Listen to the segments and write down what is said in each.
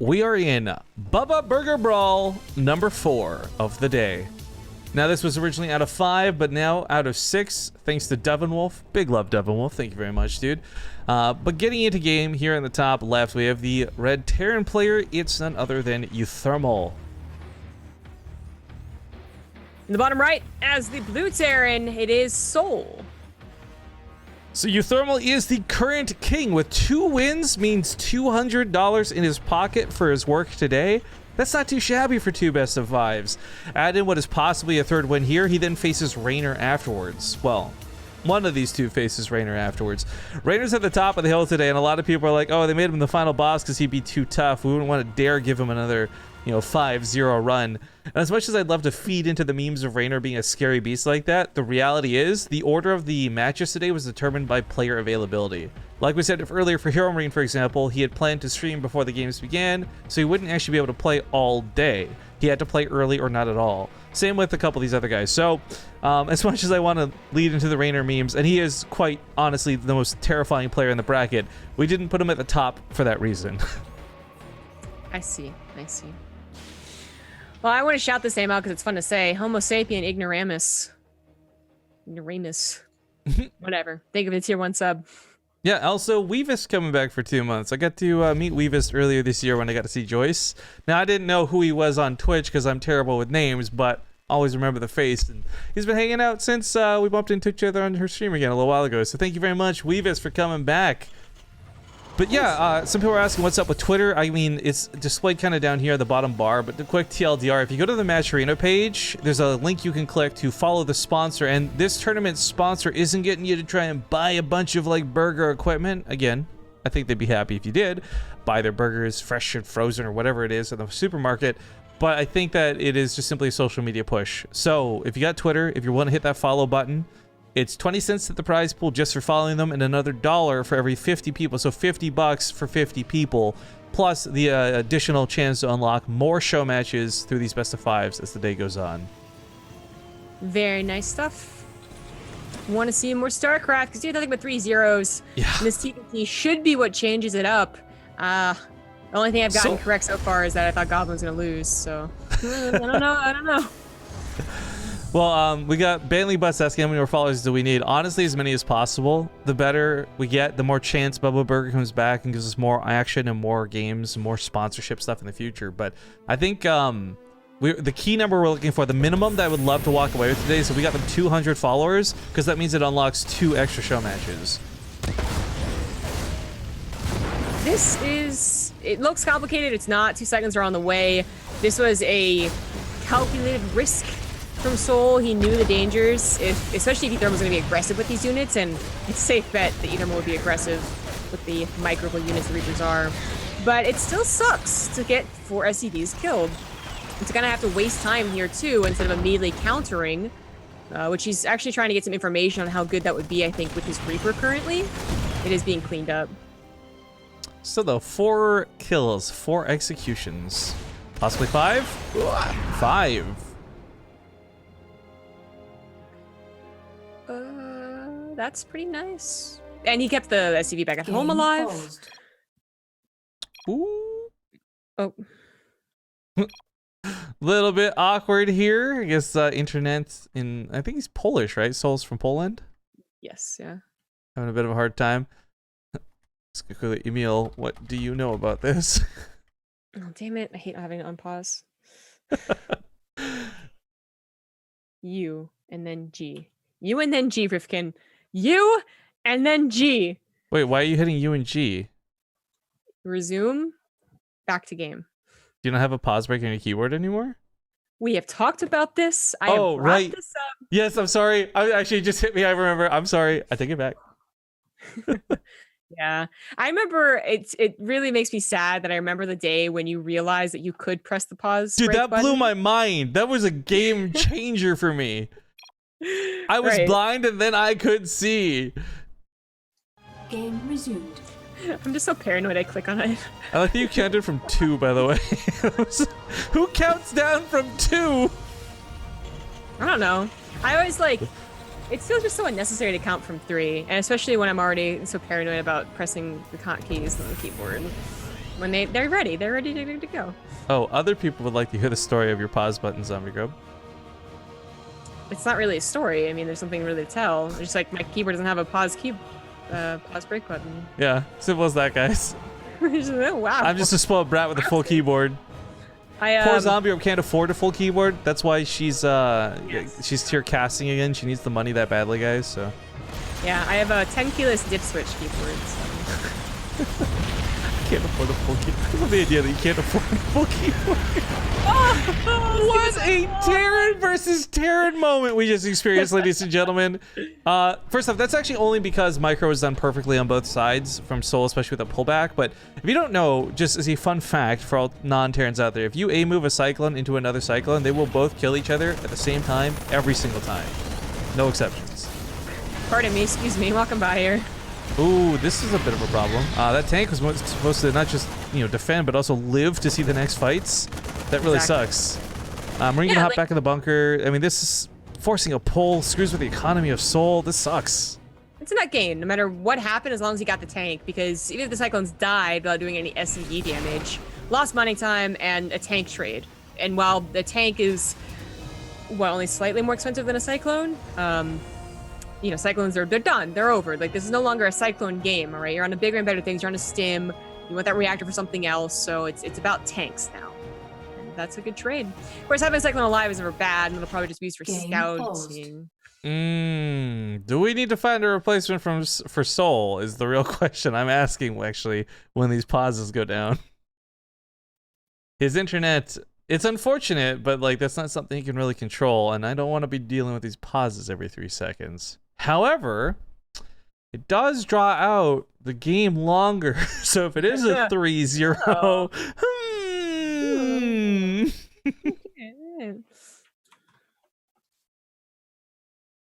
we are in Bubba Burger Brawl number 4 of the day. Now, this was originally out of 5, but now out of 6, thanks to Devin Wolf. Big love, Devin Wolf. Thank you very much, dude. But getting into game, here in the top left, we have the red Terran player. It's none other than uThermal. In the bottom right, as the blue Terran, it is Soul. So uThermal is the current king with 2 wins, means $200 in his pocket for his work today. That's not too shabby for 2 best of 5s. Add in what is possibly a 3rd win here, he then faces Rainer afterwards. Well, one of these 2 faces Rainer afterwards. Rainer's at the top of the hill today, and a lot of people are like, oh, they made him the final boss because he'd be too tough. We wouldn't want to dare give him another, 5-0 run. And as much as I'd love to feed into the memes of Rainer being a scary beast like that, the reality is the order of the matches today was determined by player availability. Like we said earlier for Hero Marine, for example, he had planned to stream before the games began, so he wouldn't actually be able to play all day. He had to play early or not at all. Same with a couple of these other guys. So as much as I want to lead into the Rainer memes, and he is quite honestly the most terrifying player in the bracket, we didn't put him at the top for that reason. I see. Well, I want to shout this name out because it's fun to say. Homo sapien ignoramus. Ignoramus. Whatever. Think of it, tier 1 sub. Yeah, also, Weavis coming back for 2 months. I got to meet Weavis earlier this year when I got to see Joyce. Now, I didn't know who he was on Twitch because I'm terrible with names, but always remember the face. And he's been hanging out since we bumped into each other on her stream again a little while ago. So thank you very much, Weavis, for coming back. But yeah, some people are asking what's up with Twitter. I mean, it's displayed kind of down here at the bottom bar, but the quick TLDR, if you go to the Match Arena page, there's a link you can click to follow the sponsor, and this tournament's sponsor isn't getting you to try and buy a bunch of like burger equipment. Again, I think they'd be happy if you did buy their burgers fresh and frozen or whatever it is in the supermarket, but I think that it is just simply a social media push. So if you got Twitter, if you want to hit that follow button, it's 20 cents at the prize pool just for following them, and another $1 for every 50 people. So $50 for 50 people, plus the additional chance to unlock more show matches through these best of 5s as the day goes on. Very nice stuff. Want to see more StarCraft because you have nothing but 3 zeros. Yeah. And this TvT should be what changes it up. The only thing I've gotten correct so far is that I thought Goblin's gonna lose. So I don't know. Well, we got Banley Butts asking how many more followers do we need. Honestly, as many as possible. The better we get, the more chance Bubba Burger comes back and gives us more action and more games and more sponsorship stuff in the future. But I think the key number we're looking for, the minimum that I would love to walk away with today, so we got them 200 followers, because that means it unlocks 2 extra show matches. It looks complicated. It's not. 2 seconds are on the way. This was a calculated risk from Soul. He knew the dangers, especially if uThermal was going to be aggressive with these units, and it's a safe bet that uThermal would be aggressive with the microable units the Reapers are. But it still sucks to get 4 SCVs killed. And to kind of have to waste time here too, instead of immediately countering, which he's actually trying to get some information on how good that would be, I think, with his Reaper currently. It is being cleaned up. So though, 4 kills, 4 executions, possibly 5? 5. That's pretty nice. And he kept the SCV back at home alive. Paused. Ooh. Oh. Little bit awkward here. I guess internet in, I think he's Polish, right? Soul's from Poland. Yes, yeah. Having a bit of a hard time. Let's go quickly. Emil, what do you know about this? Oh, damn it. I hate having it on pause. U and then G. U and then G, Rifkin. U and then G. Wait, why are you hitting U and G? Resume. Back to game. Do you not have a pause break on your keyboard anymore? We have talked about this. I have brought right. this up. Yes, I'm sorry. I actually just hit me. I remember. I'm sorry. I take it back. Yeah, I remember. It really makes me sad that I remember the day when you realized that you could press the pause. Dude, that button. blew my mind. That was a game changer for me. I was blind and then I could see. Game resumed. I'm just so paranoid I click on it. I like that you counted from 2, by the way. Who counts down from 2? I don't know. I always like, it feels just so unnecessary to count from 3, and especially when I'm already so paranoid about pressing the keys on the keyboard. when they're ready. They're ready to go. Oh, other people would like to hear the story of your pause button, Zombie Grub. It's not really a story. I mean, there's something really to tell. It's just like my keyboard doesn't have a pause break button. Yeah, simple as that, guys. Oh, wow. I'm just a spoiled brat with a full keyboard. Poor Zombie Grub can't afford a full keyboard. That's why she's tier casting again. She needs the money that badly, guys. So. Yeah, I have a 10 keyless dip switch keyboard. So. Can't afford a full keyboard. I love the idea that you can't afford a full keyboard. What a Terran versus Terran moment we just experienced, ladies and gentlemen. First off, that's actually only because micro is done perfectly on both sides from Soul, especially with a pullback. But if you don't know, just as a fun fact for all non-Terrans out there, if you A-move a Cyclone into another Cyclone, they will both kill each other at the same time every single time. No exceptions. Pardon me, excuse me, welcome by here. Ooh, this is a bit of a problem. That tank was supposed to not just, defend, but also live to see the next fights. That really sucks. Marine gonna hop back in the bunker. I mean, this is forcing a pull, screws with the economy of Soul. This sucks. It's a net gain, no matter what happened, as long as you got the tank, because even if the Cyclones died without doing any SCE damage, lost money time and a tank trade. And while the tank is, well, only slightly more expensive than a Cyclone, Cyclones they're done. They're over. Like, this is no longer a Cyclone game, all right? You're on to bigger and better things. You're on a stim. You want that reactor for something else, so it's about tanks now. And that's a good trade. Of course, having a Cyclone alive is never bad, and it'll probably just be used for scouting. Do we need to find a replacement for Soul is the real question I'm asking, actually, when these pauses go down. His internet, it's unfortunate, but, like, that's not something you can really control, and I don't want to be dealing with these pauses every 3 seconds. However, it does draw out the game longer, so if it is a 3-0,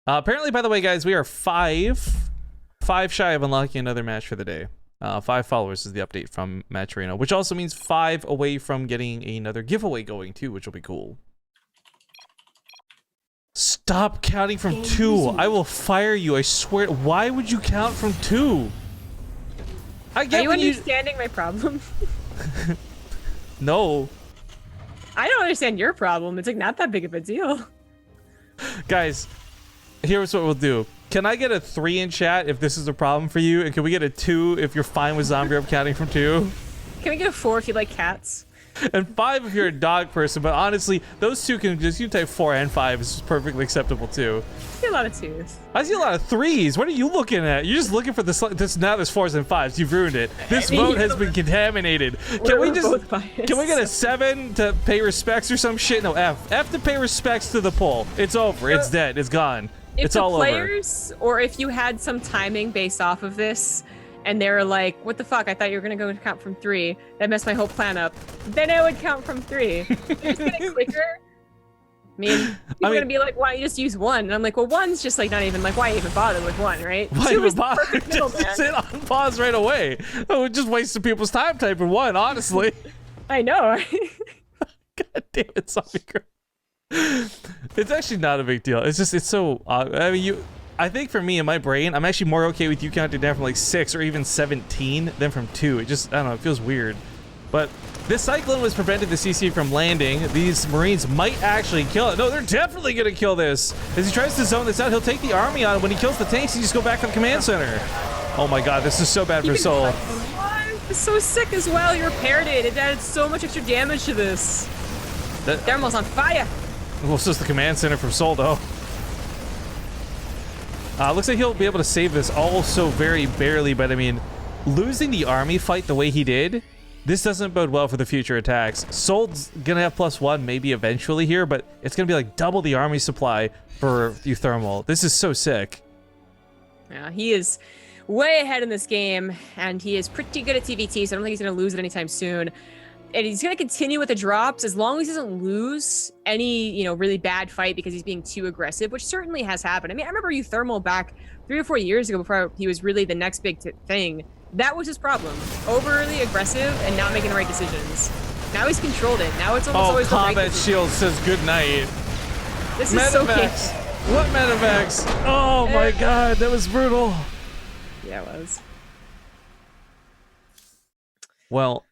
apparently, by the way, guys, we are five shy of unlocking another match for the day. 5 followers is the update from Match Arena, which also means 5 away from getting another giveaway going too, which will be cool. Stop counting from 2. I will fire you. I swear. Why would you count from 2? Are you understanding my problem? No. I don't understand your problem. It's like not that big of a deal. Guys, here's what we'll do. Can I get a 3 in chat if this is a problem for you? And can we get a 2 if you're fine with Zombie Grub counting from 2? Can we get a 4 if you like cats? And 5 if you're a dog person, but honestly, those 2 can just, you type 4 and 5 is perfectly acceptable too. I see a lot of 2s. I see a lot of 3s. What are you looking at? You're just looking for this. Now there's 4s and 5s. You've ruined it. This vote has been contaminated. Can we get a 7 to pay respects or some shit? No, F. F to pay respects to the poll. It's over. It's dead. It's gone. It's all over. If the players, or if you had some timing based off of this, and they were like, what the fuck, I thought you were going to go count from 3. That messed my whole plan up. Then I would count from 3. Just get it quicker. I mean, people are going to be like, why don't you just use 1? And I'm like, well, 1's just like not even, like, why even bother with 1, right? Why even bother? Just sit on pause right away. Oh, it just wasted people's time typing 1, honestly. I know. God damn it, Zombie Grub. It's actually not a big deal. It's just, it's so, I mean, I think for me in my brain, I'm actually more okay with you counting down from like 6 or even 17 than from 2. It just, I don't know, it feels weird. But this Cyclone was prevented the CC from landing. These Marines might actually kill it. No, they're definitely gonna kill this. As he tries to zone this out, he'll take the army on. When he kills the tanks, he just go back to the command center. Oh my god, this is so bad for Soul. It's so sick as well. He repaired it. It added so much extra damage to this. Thermal's on fire. Well, it's just the command center from Soul, though. Looks like he'll be able to save this also very barely, but I mean, losing the army fight the way he did, this doesn't bode well for the future attacks. Soul's gonna have +1 maybe eventually here, but it's gonna be like double the army supply for uThermal. This is so sick. Yeah, he is way ahead in this game, and he is pretty good at TvT, so I don't think he's gonna lose it anytime soon. And he's going to continue with the drops as long as he doesn't lose any, really bad fight because he's being too aggressive, which certainly has happened. I mean, I remember uThermal back 3 or 4 years ago before he was really the next big thing. That was his problem. Overly aggressive and not making the right decisions. Now he's controlled it. Now it's almost always the right combat shield says good night. This is so Medivacs. What Medivacs? Oh my god, that was brutal. Yeah, it was. Well,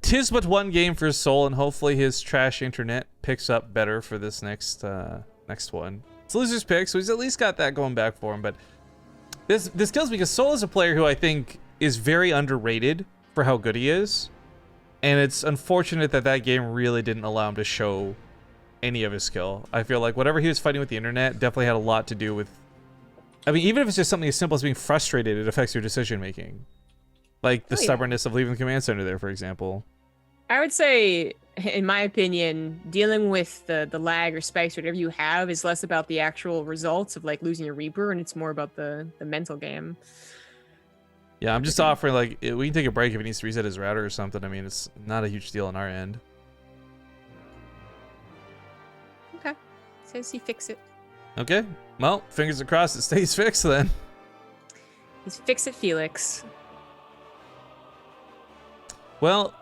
'Tis but one game for Soul, and hopefully his trash internet picks up better for this next one. It's loser's pick, so he's at least got that going back for him. But this kills me because Soul is a player who I think is very underrated for how good he is, and it's unfortunate that that game really didn't allow him to show any of his skill. I feel like whatever he was fighting with the internet definitely had a lot to do with. I mean, even if it's just something as simple as being frustrated, it affects your decision making, like the stubbornness of leaving the command center there, for example. I would say, in my opinion, dealing with the lag or spikes or whatever you have is less about the actual results of like losing your Reaper, and it's more about the mental game. Yeah, I'm just offering, like, we can take a break if he needs to reset his router or something. I mean, it's not a huge deal on our end. Okay. Says he fix it. Okay. Well, fingers crossed it stays fixed then. He's fix it, Felix. Well,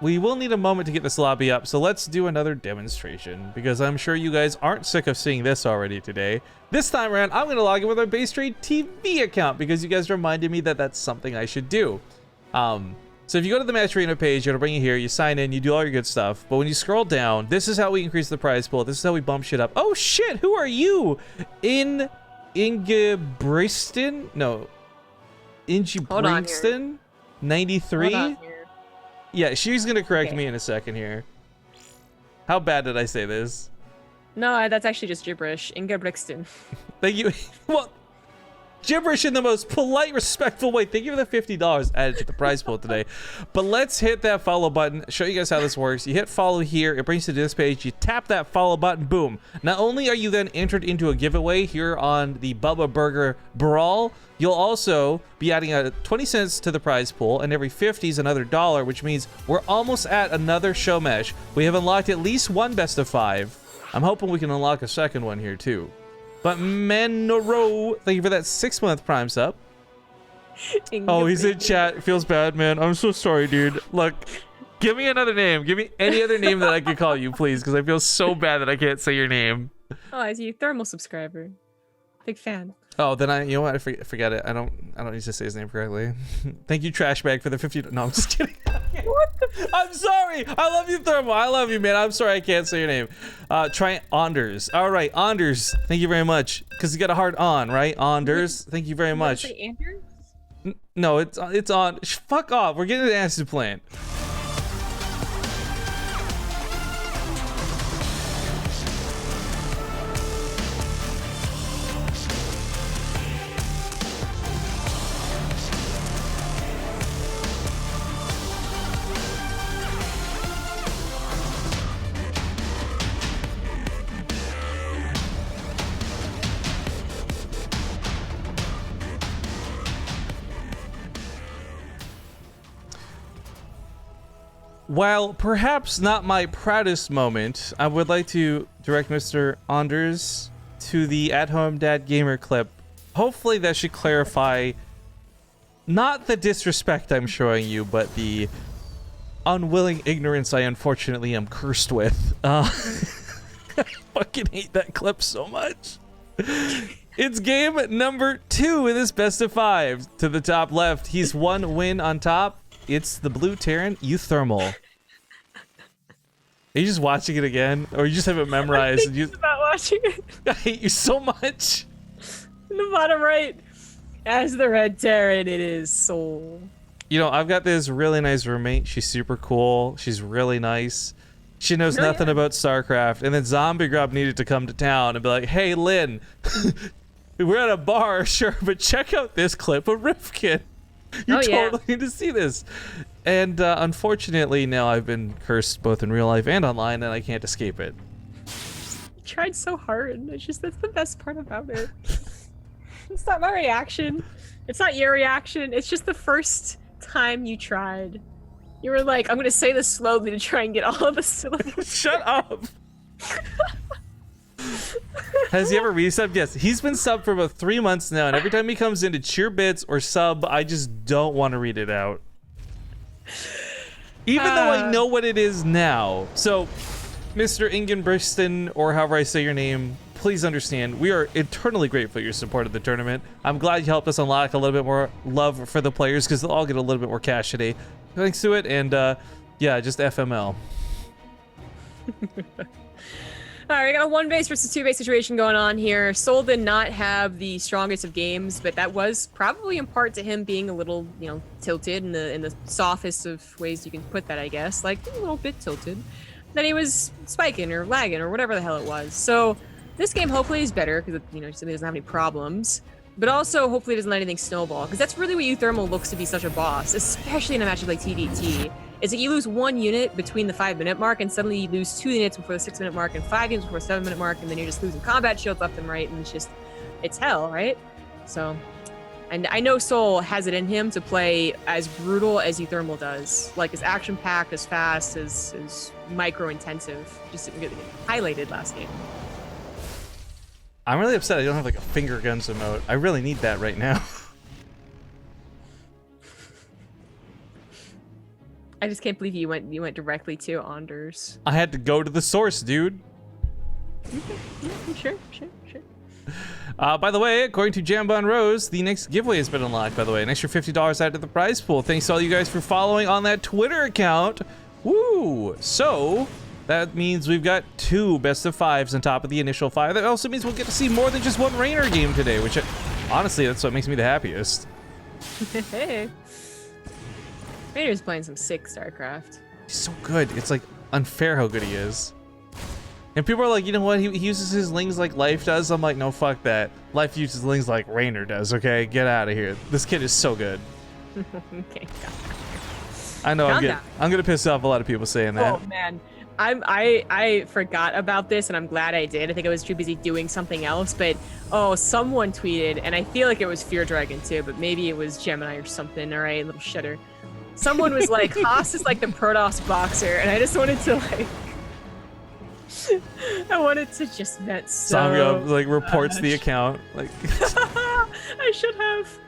we will need a moment to get this lobby up, so let's do another demonstration, because I'm sure you guys aren't sick of seeing this already today. This time around, I'm going to log in with our BaseTradeTV account, because you guys reminded me that that's something I should do. So if you go to the Match Arena page, it'll bring you here, you sign in, you do all your good stuff, but when you scroll down, this is how we increase the prize pool, this is how we bump shit up. Oh shit, who are you? Ingebriston? No. Ingebriston? 93? Yeah, she's gonna correct me in a second here. How bad did I say this? No, that's actually just gibberish. Inga Brixton. Thank you. Well, gibberish in the most polite, respectful way. Thank you for the $50 added to the prize pool today. But let's hit that follow button, show you guys how this works. You hit follow here, it brings you to this page. You tap that follow button, boom. Not only are you then entered into a giveaway here on the Bubba Burger Brawl, you'll also be adding 20 cents to the prize pool, and every 50 is another $1, which means we're almost at another show mesh. We have unlocked at least one best of 5. I'm hoping we can unlock a second one here too. But Menoro, thank you for that 6-month Prime sub. Oh, he's in chat. Feels bad, man. I'm so sorry, dude. Look, give me another name. Give me any other name that I could call you, please, because I feel so bad that I can't say your name. Oh, is he uThermal subscriber? Big fan. Oh, then you know what? I forget it. I don't need to say his name correctly. Thank you, Trashbag, for the 50. No, I'm just kidding. I'm sorry. I love you, Thermal. I love you, man. I'm sorry I can't say your name. Try Anders. All right, Anders. Thank you very much. Because you got a hard on, right? Anders. Thank you very much. Say Anders? No, it's on. Fuck off. We're getting an acid plant. While perhaps not my proudest moment, I would like to direct Mr. Anders to the at-home dad gamer clip. Hopefully that should clarify not the disrespect I'm showing you, but the unwilling ignorance I unfortunately am cursed with. I fucking hate that clip so much. It's game number 2 in this best of 5. To the top left, he's 1 win on top. It's the blue Terran uThermal. Are you just watching it again? Or you just have it memorized? I'm just about watching it. I hate you so much. In the bottom right, as the red Terran, it is Soul. You know, I've got this really nice roommate. She's super cool. She's really nice. She knows nothing about StarCraft. And then Zombie Grub needed to come to town and be like, hey, Lynn, we're at a bar, sure, but check out this clip of Rifkin. You totally need to see this. And unfortunately, now I've been cursed both in real life and online, and I can't escape it. I tried so hard. It's just, that's the best part about it. It's not my reaction. It's not your reaction. It's just the first time you tried. You were like, I'm going to say this slowly to try and get all of the syllables. Shut up. Has he ever resubbed? Yes, he's been subbed for about 3 months now, and every time he comes in to cheer bits or sub, I just don't want to read it out. Even though I know what it is now. So, Mr. Ingenbriston, or however I say your name, please understand, we are eternally grateful for your support of the tournament. I'm glad you helped us unlock a little bit more love for the players, because they'll all get a little bit more cash today. thanks to it, and yeah, just FML. All right, we got a 1-base versus 2-base situation going on here. Soul did not have the strongest of games, but that was probably in part to him being a little, you know, tilted in the softest of ways you can put that, I guess. Like, a little bit tilted. Then he was spiking or lagging or whatever the hell it was. So this game hopefully is better because, you know, he doesn't have any problems. But also, hopefully, it doesn't let anything snowball. Because that's really what uThermal looks to be such a boss, especially in a matchup like TvT. Is that you lose 1 unit between the 5-minute mark, and suddenly you lose 2 units before the 6-minute mark, and 5 units before the 7-minute mark, and then you're just losing combat shields left and right, and it's hell, right? So, and I know Soul has it in him to play as brutal as uThermal does. Like, as action-packed, as fast, as micro-intensive. Just didn't get highlighted last game. I'm really upset I don't have like a finger guns emote. I really need that right now. I just can't believe you went directly to Anders. I had to go to the source, dude. Sure. By the way, according to Jambon Rose, the next giveaway has been unlocked, by the way. An extra $50 added to the prize pool. Thanks to all you guys for following on that Twitter account. Woo! So, that means we've got 2 best of 5s on top of the initial 5. That also means we'll get to see more than just 1 Rainer game today, which, honestly, that's what makes me the happiest. Hey. Rainer's playing some sick StarCraft. He's so good. It's like unfair how good he is. And people are like, you know what? He uses his lings like Life does. I'm like, no, fuck that. Life uses lings like Rainer does. Okay, get out of here. This kid is so good. Okay. I know I'm gonna piss off a lot of people saying that. Oh man, I forgot about this, and I'm glad I did. I think I was too busy doing something else. But someone tweeted, and I feel like it was Fear Dragon too, but maybe it was Gemini or something. All right, little shudder. Someone was like, Haas is like the Protoss boxer, and I just wanted to like. I wanted to just vent so Samga like reports much. the account. Like I should have.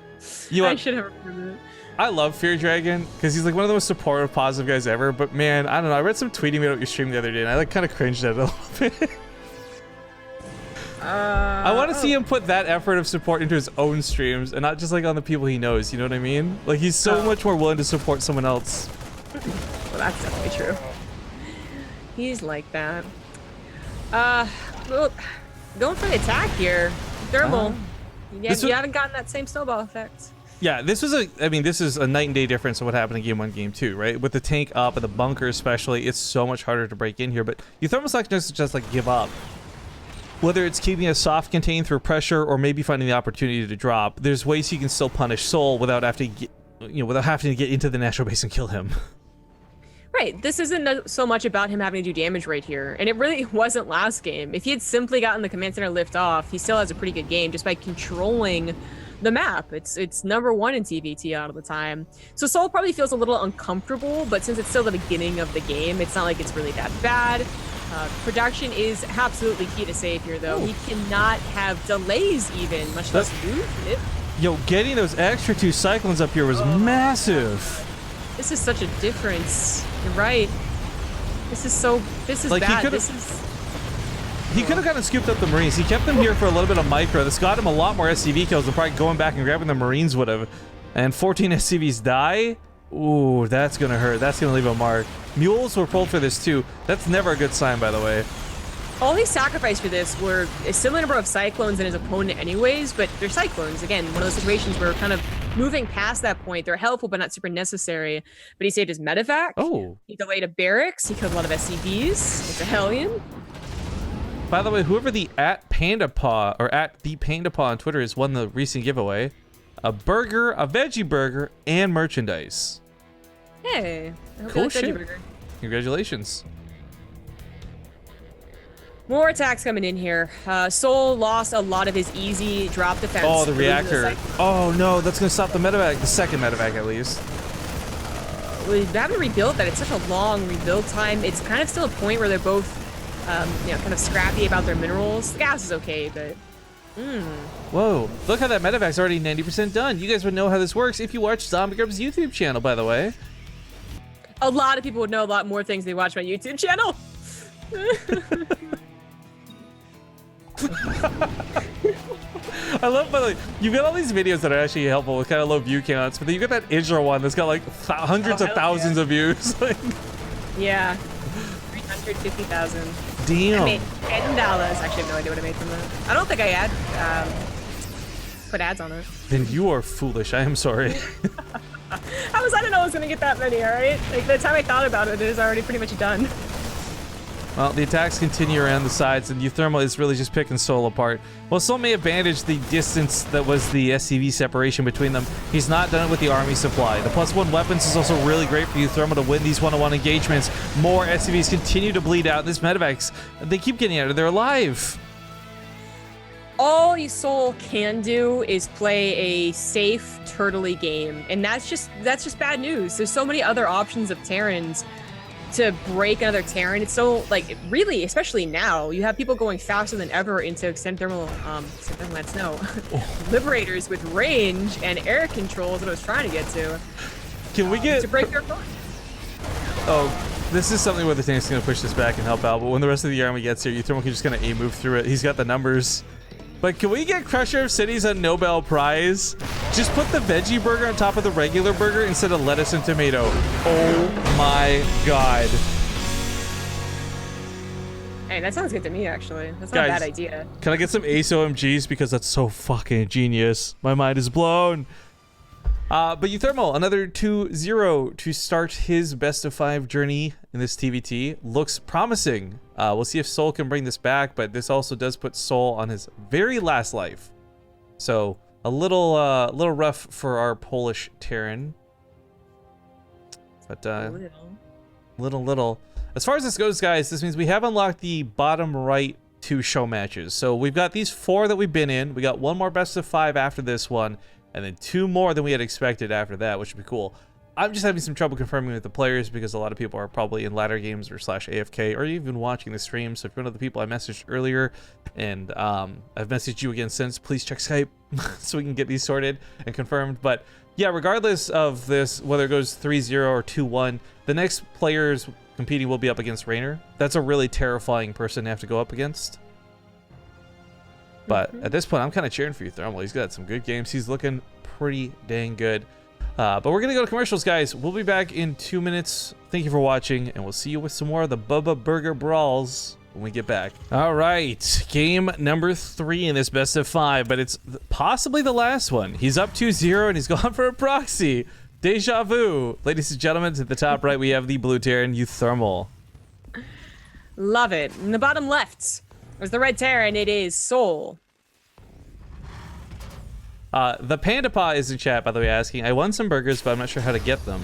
I should have remembered it. I love Fear Dragon because he's like one of the most supportive, positive guys ever. But man, I don't know. I read some tweeting about your stream the other day, and I like kind of cringed at it a little bit. I want to see him put that effort of support into his own streams and not just like on the people he knows. You know what I mean? Like he's so much more willing to support someone else. Well, that's definitely true. He's like that. Well, going for the attack here. Thermal. You haven't gotten that same snowball effect. Yeah, this is a night and day difference of what happened in game 1, game 2, right? With the tank up and the bunker especially, it's so much harder to break in here. But uThermal's not just like give up. Whether it's keeping a soft contain through pressure or maybe finding the opportunity to drop, there's ways you can still punish Soul without having to get into the natural base and kill him. Right, this isn't so much about him having to do damage right here, and it really wasn't last game. If he had simply gotten the command center lift off, he still has a pretty good game just by controlling the map. It's #1 in TvT out of the time. So Soul probably feels a little uncomfortable, but since it's still the beginning of the game, it's not like it's really that bad. Production is absolutely key to save here, though. He cannot have delays even, much less lose it. Yo, getting those extra 2 cyclones up here was massive. This is such a difference. You're right. This is like bad. He could have gotten scooped up the Marines. He kept them here for a little bit of micro. This got him a lot more SCV kills than probably going back and grabbing the Marines would have. And 14 SCVs die? Ooh, that's gonna hurt. That's gonna leave a mark. Mules were pulled for this too. That's never a good sign, by the way. All he sacrificed for this were a similar number of Cyclones than his opponent anyways, but they're Cyclones. Again, one of those situations where we're kind of moving past that point. They're helpful, but not super necessary. But he saved his medevac. Oh. He delayed a barracks. He killed a lot of SCVs. It's a Hellion. By the way, whoever the @PandaPaw or @ThePandaPaw on Twitter has won the recent giveaway. A burger, a veggie burger, and merchandise. Hey. I hope you Cool like shit. Veggie Burger. Congratulations. More attacks coming in here. Soul lost a lot of his easy drop defense. Oh, the reactor. Oh no, that's gonna stop the medevac. The second medevac, at least. We haven't rebuilt that. It's such a long rebuild time. It's kind of still a point where they're both, kind of scrappy about their minerals. The gas is okay, but. Whoa! Look how that medevac's already 90% done. You guys would know how this works if you watch Zombie Grub's YouTube channel, by the way. A lot of people would know a lot more things they watch my YouTube channel. I love, but like, you've got all these videos that are actually helpful with kind of low view counts, but then you got that Israel one that's got like hundreds of thousands of views. Like, yeah, 350,000. damn. I made $10. Actually, I have no idea what I made from that. I don't think I put ads on it. Then you are foolish. I am sorry. I didn't know I was gonna get that many. All right, like the time I thought about it, it is already pretty much done. Well, the attacks continue around the sides, and uThermal is really just picking Soul apart. While Soul may have bandaged the distance that was the SCV separation between them, he's not done it with the army supply. The +1 weapons is also really great for uThermal to win these one-on-one engagements. More SCVs continue to bleed out. This medevacs, they keep getting out of there alive. All Soul can do is play a safe, turtley game, and that's just bad news. There's so many other options of Terrans to break another Terran. It's so, like, really, especially now, you have people going faster than ever into extended thermal, liberators with range and air control is what I was trying to get to. Can we get... to break their front. Oh, this is something where the tank's going to push this back and help out, but when the rest of the army gets here, uThermal can just kind of A-move through it. He's got the numbers. But can we get Crusher of Cities a Nobel Prize? Just put the veggie burger on top of the regular burger instead of lettuce and tomato. Oh my god. Hey, that sounds good to me, actually. That's not a bad idea. Can I get some Ace OMGs? Because that's so fucking genius. My mind is blown. But uThermal, another 2-0 to start his best of 5 journey in this TvT. Looks promising. We'll see if Soul can bring this back, but this also does put Soul on his very last life. So a little rough for our Polish Terran. But little. As far as this goes, guys, this means we have unlocked the bottom right 2 show matches. So we've got these 4 that we've been in. We got 1 more best of 5 after this one, and then 2 more than we had expected after that, which would be cool. I'm just having some trouble confirming with the players because a lot of people are probably in ladder games or /AFK or even watching the stream. So if you're one of the people I messaged earlier and I've messaged you again since, please check Skype so we can get these sorted and confirmed. But yeah, regardless of this, whether it goes 3-0 or 2-1, the next players competing will be up against Raynor. That's a really terrifying person to have to go up against. But at this point, I'm kind of cheering for uThermal. He's got some good games. He's looking pretty dang good. But we're going to go to commercials, guys. We'll be back in 2 minutes. Thank you for watching, and we'll see you with some more of the Bubba Burger Brawls when we get back. All right, game number 3 in this best of 5, but it's possibly the last one. He's up 2-0, and he's going for a proxy. Deja vu. Ladies and gentlemen, at the top right, we have the blue Terran, uThermal. Love it. In the bottom left was the red Terran. It is Soul. The Panda Paw is in chat, by the way, asking, I won some burgers, but I'm not sure how to get them.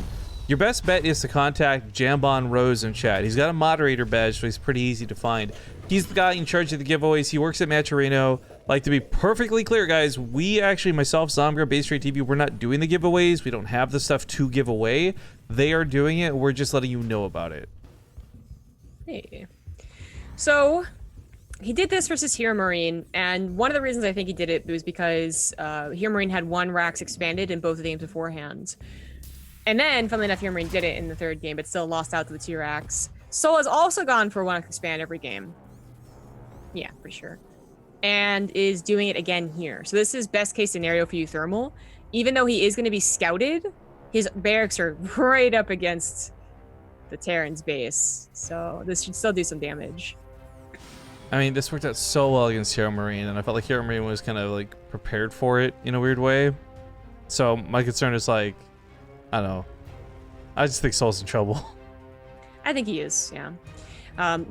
Your best bet is to contact Jambon Rose in chat. He's got a moderator badge, so he's pretty easy to find. He's the guy in charge of the giveaways. He works at Maturino. Like, to be perfectly clear, guys, we actually, myself, Zomgra, BaseTradeTV, we're not doing the giveaways. We don't have the stuff to give away. They are doing it. We're just letting you know about it. Hey. So he did this versus Hero Marine, and one of the reasons I think he did it was because Hero Marine had 1 Rax expanded in both of the games beforehand. And then, funnily enough, Hero Marine did it in the 3rd game, but still lost out to the 2 Rax. Soul has also gone for 1 expand every game. Yeah, pretty sure. And is doing it again here. So this is best case scenario for uThermal. Even though he is going to be scouted, his barracks are right up against the Terran's base. So this should still do some damage. I mean, this worked out so well against Hero Marine, and I felt like Hero Marine was kind of like prepared for it in a weird way. So my concern is like, I don't know. I just think Soul's in trouble. I think he is, yeah.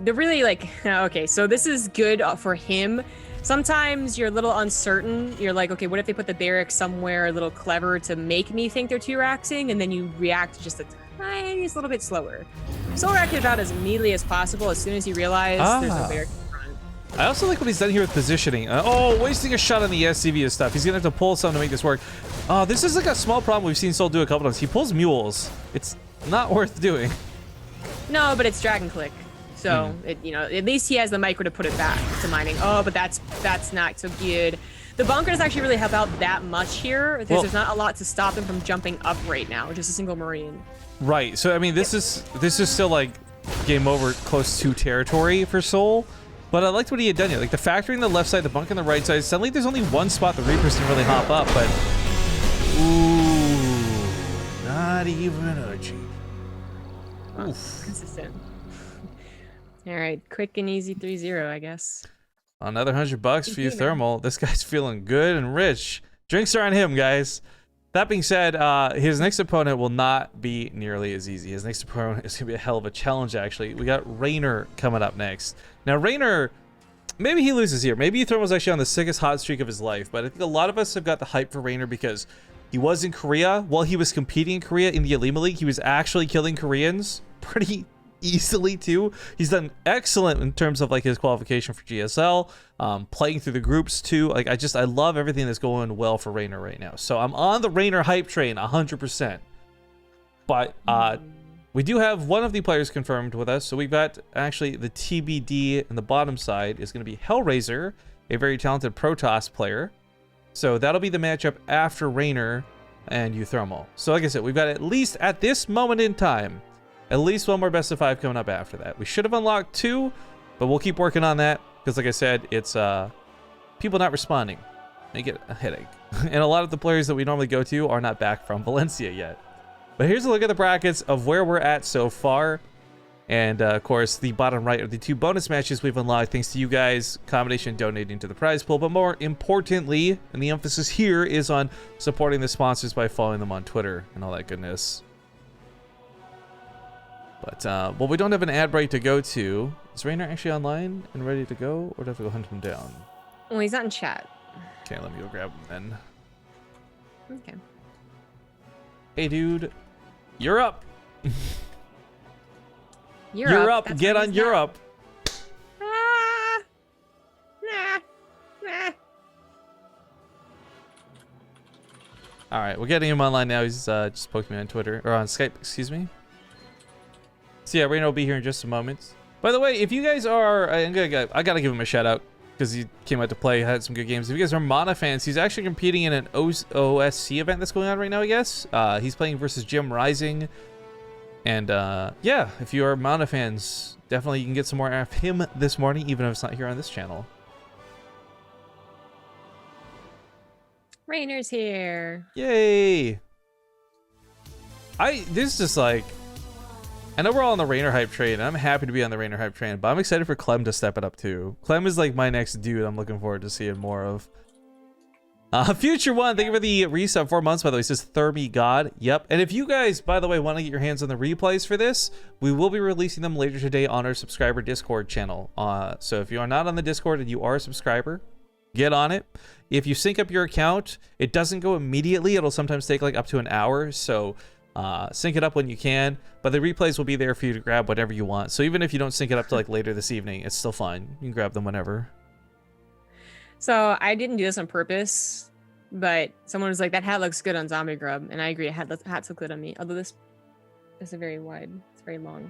They're really like, okay, so this is good for him. Sometimes you're a little uncertain. You're like, okay, what if they put the barracks somewhere a little clever to make me think they're 2-raxing, and then you react just a tiniest little bit slower. Soul reacted about as immediately as possible as soon as he realized there's no barracks in front. I also like what he's done here with positioning. Wasting a shot on the SCV and stuff. He's gonna have to pull some to make this work. This is like a small problem we've seen Soul do a couple times. He pulls mules. It's not worth doing. No, but it's drag and click. So, at least he has the micro to put it back to mining. Oh, but that's not so good. The bunker doesn't actually really help out that much here. Because there's not a lot to stop him from jumping up right now. Just a single Marine. Right. So, I mean, this is still like game over close to territory for Soul. But I liked what he had done here. Like the factory in the left side, the bunk on the right side. Suddenly there's only one spot the Reapers can really hop up, but... Ooh. Not even a G. Oof. Consistent. All right, quick and easy 3-0, I guess. Another $100 for uThermal. This guy's feeling good and rich. Drinks are on him, guys. That being said, his next opponent will not be nearly as easy. His next opponent is going to be a hell of a challenge, actually. We got Rainer coming up next. Now, Rainer, maybe he loses here. Maybe uThermal's actually on the sickest hot streak of his life, but I think a lot of us have got the hype for Rainer because he was in Korea. While he was competing in Korea in the Alima League, he was actually killing Koreans pretty easily too. He's done excellent in terms of like his qualification for GSL, playing through the groups too. Like I love everything that's going well for Rainer right now. So I'm on the Rainer hype train 100%. But we do have one of the players confirmed with us. So we've got actually the TBD in the bottom side is going to be Hellraiser, a very talented Protoss player. So that'll be the matchup after Rainer and uThermal. So like I said, we've got at least at this moment in time, at least one more best of 5 coming up after that. We should have unlocked 2, but we'll keep working on that because, like I said, it's people not responding. Make it a headache. And a lot of the players that we normally go to are not back from Valencia yet. But here's a look at the brackets of where we're at so far. And, of course, the bottom right are the 2 bonus matches we've unlocked thanks to you guys, combination donating to the prize pool. But more importantly, and the emphasis here is on supporting the sponsors by following them on Twitter and all that goodness. But, well, we don't have an ad break to go to. Is Rainer actually online and ready to go? Or do I have to go hunt him down? Well, he's not in chat. Okay, let me go grab him then. Okay. Hey, dude. You're up. You're up. That's Get where on he's Europe. Ah! Nah. Nah. All right, we're getting him online now. He's just poking me on Twitter. Or on Skype, excuse me. So yeah, Rainer will be here in just a moment. By the way, if you guys are, I gotta give him a shout out because he came out to play, had some good games. If you guys are Mana fans, he's actually competing in an OSC event that's going on right now, I guess. He's playing versus Jim Rising. And yeah, if you are Mana fans, definitely you can get some more of him this morning, even if it's not here on this channel. Rainer's here. Yay! This is just like, I know we're all on the Rainer hype train, and I'm happy to be on the Rainer hype train, but I'm excited for Clem to step it up too. Clem is like my next dude I'm looking forward to seeing more of. Future One, thank you for the resub 4 months, by the way. It says Thermi God. Yep. And if you guys, by the way, want to get your hands on the replays for this, we will be releasing them later today on our subscriber Discord channel. So if you are not on the Discord and you are a subscriber, get on it. If you sync up your account, it doesn't go immediately. It'll sometimes take like up to an hour. So sync it up when you can, but the replays will be there for you to grab whatever you want. So even if you don't sync it up to like later this evening, it's still fine. You can grab them whenever. So I didn't do this on purpose, but someone was like, that hat looks good on Zombie Grub. And I agree, hats look good on me. Although this is a very wide, it's very long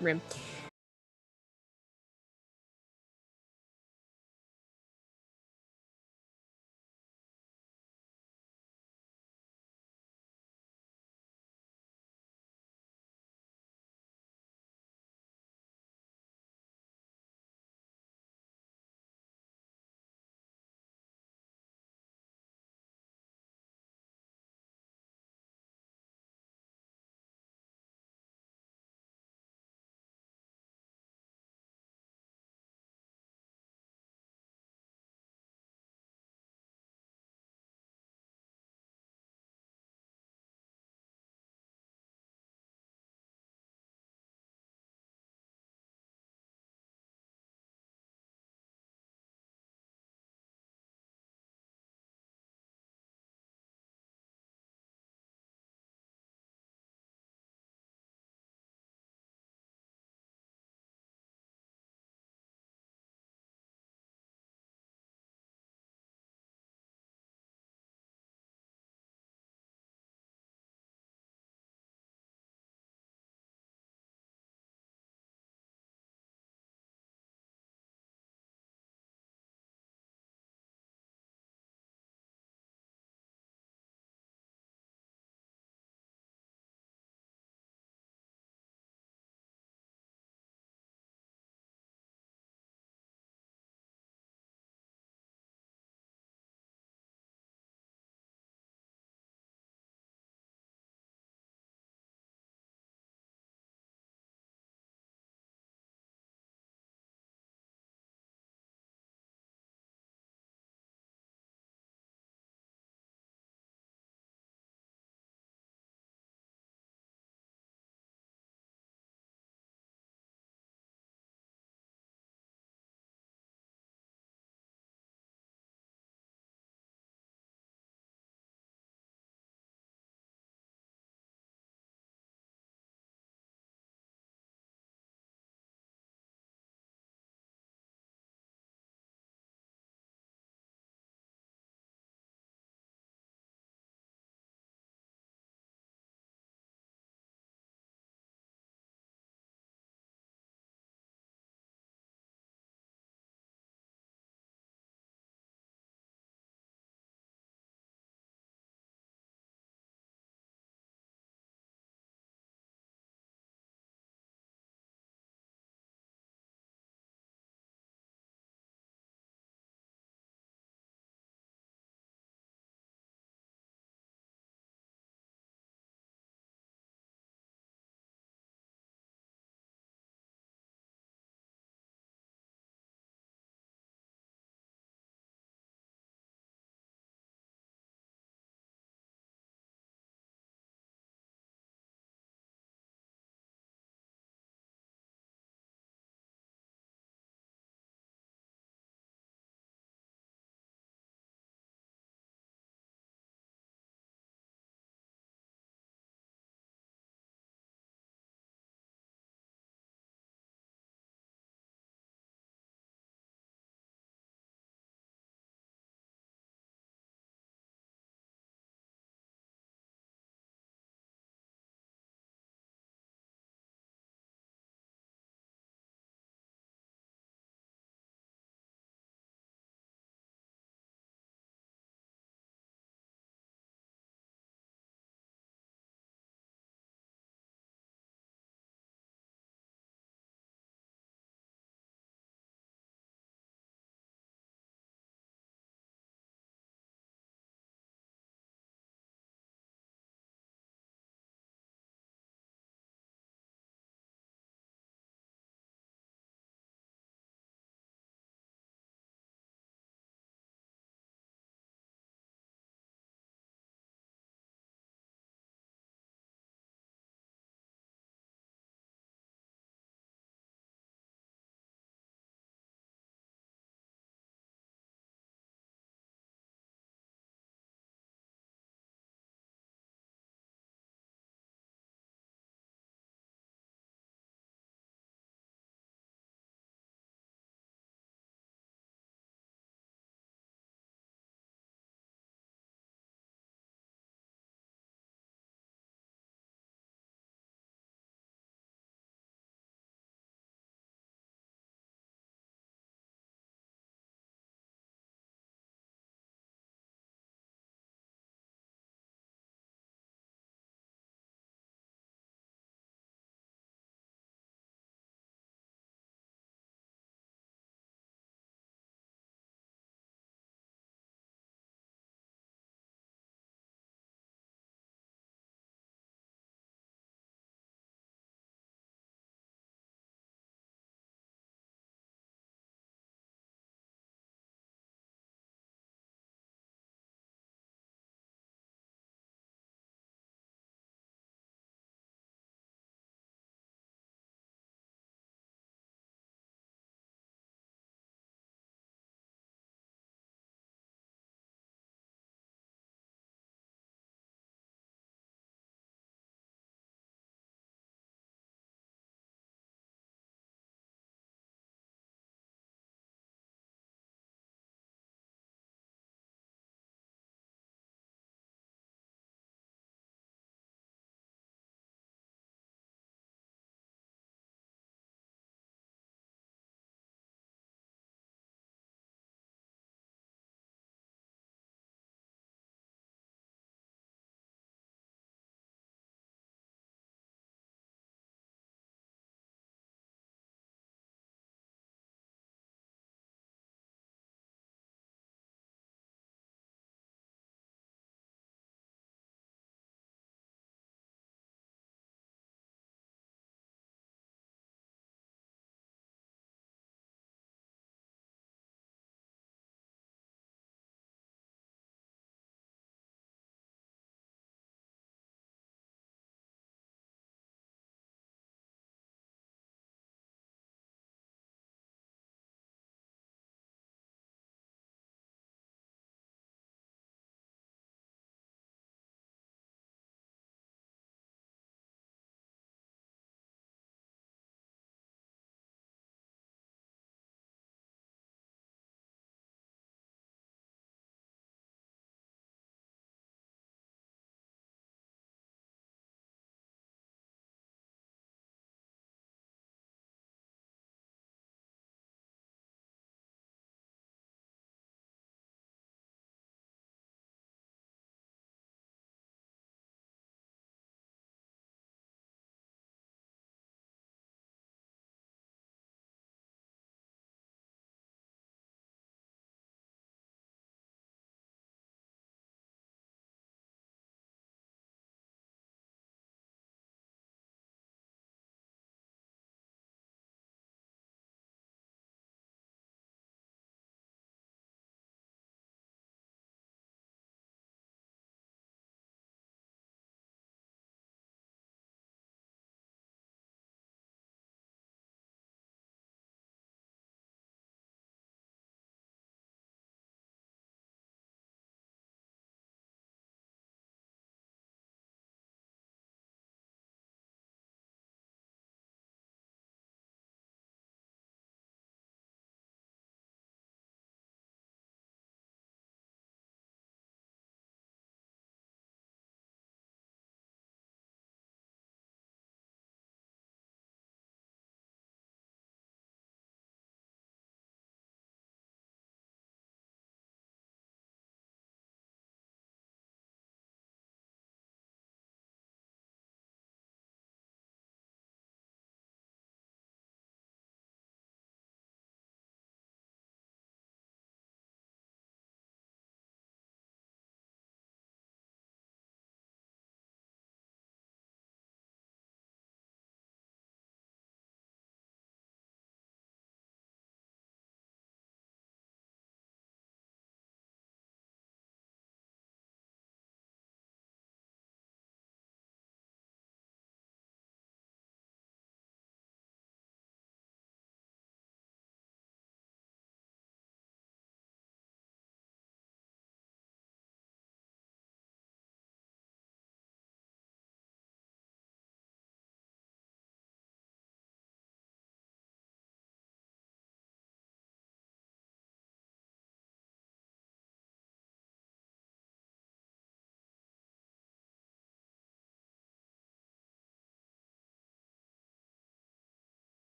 rim.